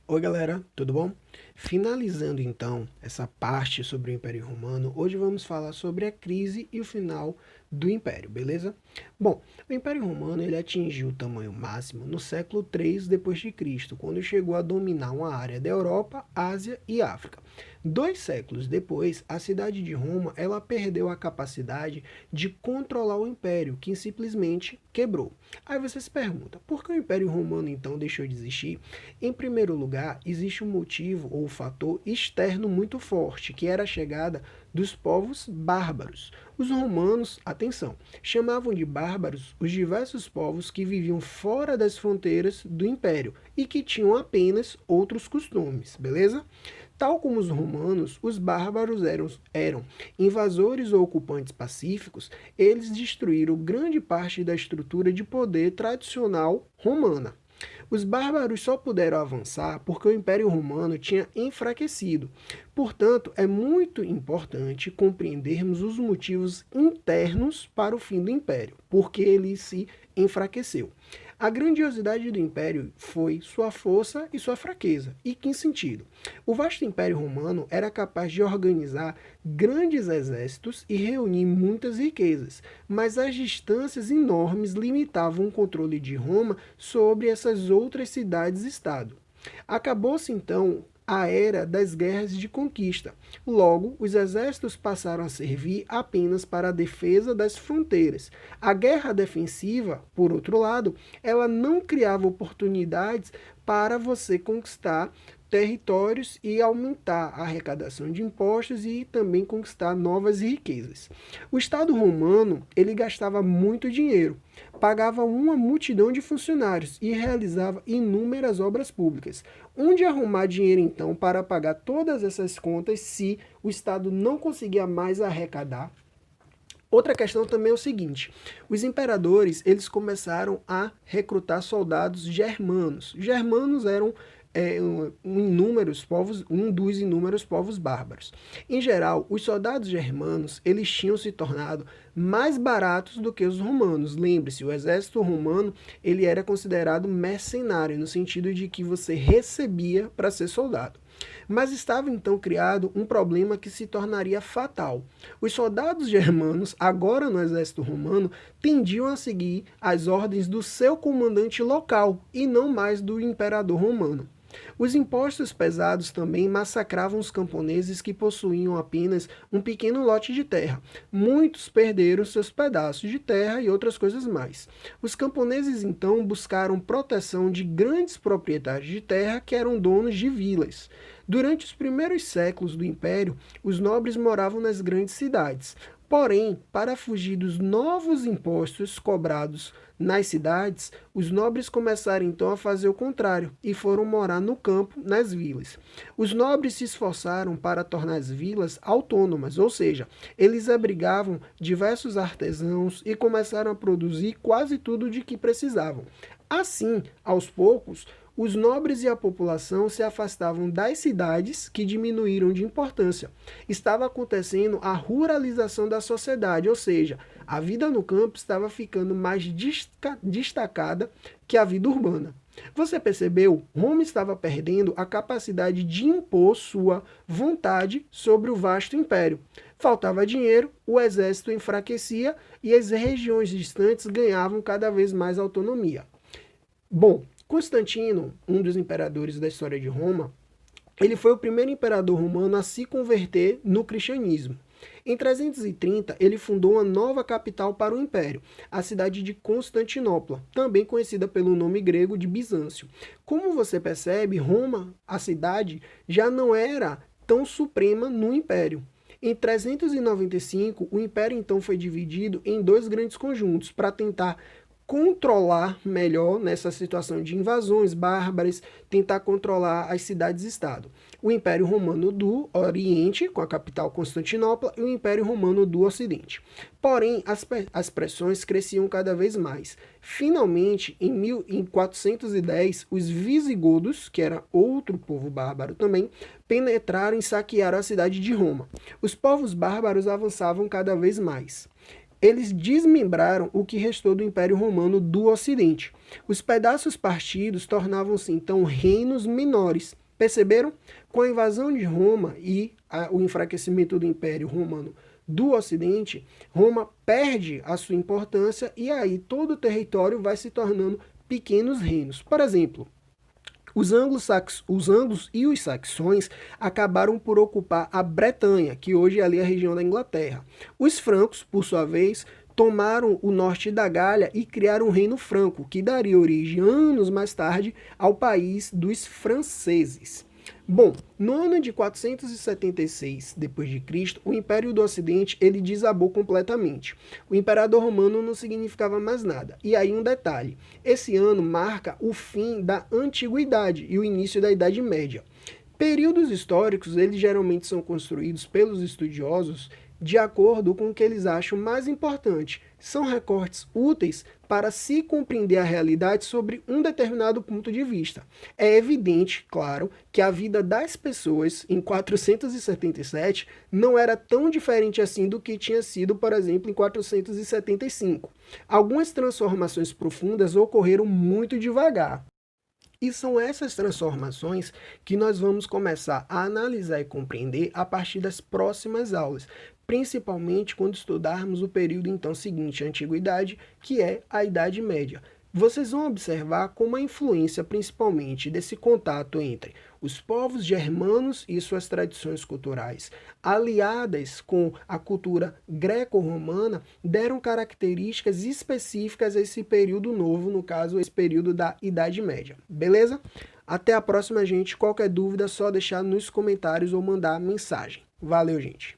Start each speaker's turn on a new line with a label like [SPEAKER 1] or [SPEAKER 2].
[SPEAKER 1] Oi galera, tudo bom? Finalizando então essa parte sobre o Império Romano, hoje vamos falar sobre a crise e o final do Império, beleza? Bom, o Império Romano ele atingiu o tamanho máximo no século III d.C., quando chegou a dominar uma área da Europa, Ásia e África. 2 séculos depois, a cidade de Roma ela perdeu a capacidade de controlar o Império, que simplesmente quebrou. Aí você se pergunta, por que o Império Romano então deixou de existir? Em primeiro lugar, existe um motivo ou fator externo muito forte, que era a chegada dos povos bárbaros. Os romanos, atenção, chamavam de bárbaros os diversos povos que viviam fora das fronteiras do império e que tinham apenas outros costumes, beleza? Tal como os romanos, os bárbaros eram invasores ou ocupantes pacíficos, eles destruíram grande parte da estrutura de poder tradicional romana. Os bárbaros só puderam avançar porque o Império Romano tinha enfraquecido. Portanto, é muito importante compreendermos os motivos internos para o fim do Império, porque ele se enfraqueceu. A grandiosidade do Império foi sua força e sua fraqueza. E que sentido? O vasto Império Romano era capaz de organizar grandes exércitos e reunir muitas riquezas, mas as distâncias enormes limitavam o controle de Roma sobre essas outras cidades-estado. Acabou-se então a era das guerras de conquista. Logo, os exércitos passaram a servir apenas para a defesa das fronteiras. A guerra defensiva, por outro lado, ela não criava oportunidades para você conquistar territórios e aumentar a arrecadação de impostos e também conquistar novas riquezas. O Estado romano, ele gastava muito dinheiro, pagava uma multidão de funcionários e realizava inúmeras obras públicas. Onde arrumar dinheiro então para pagar todas essas contas se o Estado não conseguia mais arrecadar? Outra questão também é o seguinte: os imperadores eles começaram a recrutar soldados germanos. Germanos eram um dos inúmeros povos bárbaros. Em geral, os soldados germanos eles tinham se tornado mais baratos do que os romanos. Lembre-se, o exército romano ele era considerado mercenário, no sentido de que você recebia para ser soldado. Mas estava então criado um problema que se tornaria fatal. Os soldados germanos, agora no exército romano, tendiam a seguir as ordens do seu comandante local e não mais do imperador romano. Os impostos pesados também massacravam os camponeses que possuíam apenas um pequeno lote de terra. Muitos perderam seus pedaços de terra e outras coisas mais. Os camponeses então buscaram proteção de grandes proprietários de terra que eram donos de vilas. Durante os primeiros séculos do Império, os nobres moravam nas grandes cidades. Porém, para fugir dos novos impostos cobrados nas cidades, os nobres começaram então a fazer o contrário e foram morar no campo, nas vilas. Os nobres se esforçaram para tornar as vilas autônomas, ou seja, eles abrigavam diversos artesãos e começaram a produzir quase tudo de que precisavam. Assim, aos poucos, os nobres e a população se afastavam das cidades, que diminuíram de importância. Estava acontecendo a ruralização da sociedade, ou seja, a vida no campo estava ficando mais destacada que a vida urbana. Você percebeu? Roma estava perdendo a capacidade de impor sua vontade sobre o vasto império. Faltava dinheiro, o exército enfraquecia e as regiões distantes ganhavam cada vez mais autonomia. Bom, Constantino, um dos imperadores da história de Roma, ele foi o primeiro imperador romano a se converter no cristianismo. Em 330, ele fundou uma nova capital para o império, a cidade de Constantinopla, também conhecida pelo nome grego de Bizâncio. Como você percebe, Roma, a cidade, já não era tão suprema no império. Em 395, o império então foi dividido em dois grandes conjuntos para tentar controlar melhor nessa situação de invasões bárbaras, tentar controlar as cidades-estado. O Império Romano do Oriente, com a capital Constantinopla, e o Império Romano do Ocidente. Porém, as pressões cresciam cada vez mais. Finalmente, em 410, os visigodos, que era outro povo bárbaro também, penetraram e saquearam a cidade de Roma. Os povos bárbaros avançavam cada vez mais. eles desmembraram o que restou do Império Romano do Ocidente. Os pedaços partidos tornavam-se então reinos menores. Perceberam? Com a invasão de Roma e o enfraquecimento do Império Romano do Ocidente, Roma perde a sua importância e aí todo o território vai se tornando pequenos reinos. Por exemplo, os anglos e os saxões acabaram por ocupar a Bretanha, que hoje é ali a região da Inglaterra. Os francos, por sua vez, tomaram o norte da Gália e criaram o Reino Franco, que daria origem anos mais tarde ao país dos franceses. Bom, no ano de 476 d.C., o Império do Ocidente ele desabou completamente. O imperador romano não significava mais nada. E aí um detalhe, esse ano marca o fim da Antiguidade e o início da Idade Média. Períodos históricos, eles geralmente são construídos pelos estudiosos de acordo com o que eles acham mais importante. São recortes úteis para se compreender a realidade sobre um determinado ponto de vista. É evidente, claro, que a vida das pessoas em 477 não era tão diferente assim do que tinha sido, por exemplo, em 475. Algumas transformações profundas ocorreram muito devagar. E são essas transformações que nós vamos começar a analisar e compreender a partir das próximas aulas, principalmente quando estudarmos o período então seguinte à Antiguidade, que é a Idade Média. Vocês vão observar como a influência principalmente desse contato entre os povos germanos e suas tradições culturais, aliadas com a cultura greco-romana, deram características específicas a esse período novo, no caso, esse período da Idade Média. Beleza? Até a próxima, gente. Qualquer dúvida, é só deixar nos comentários ou mandar mensagem. Valeu, gente!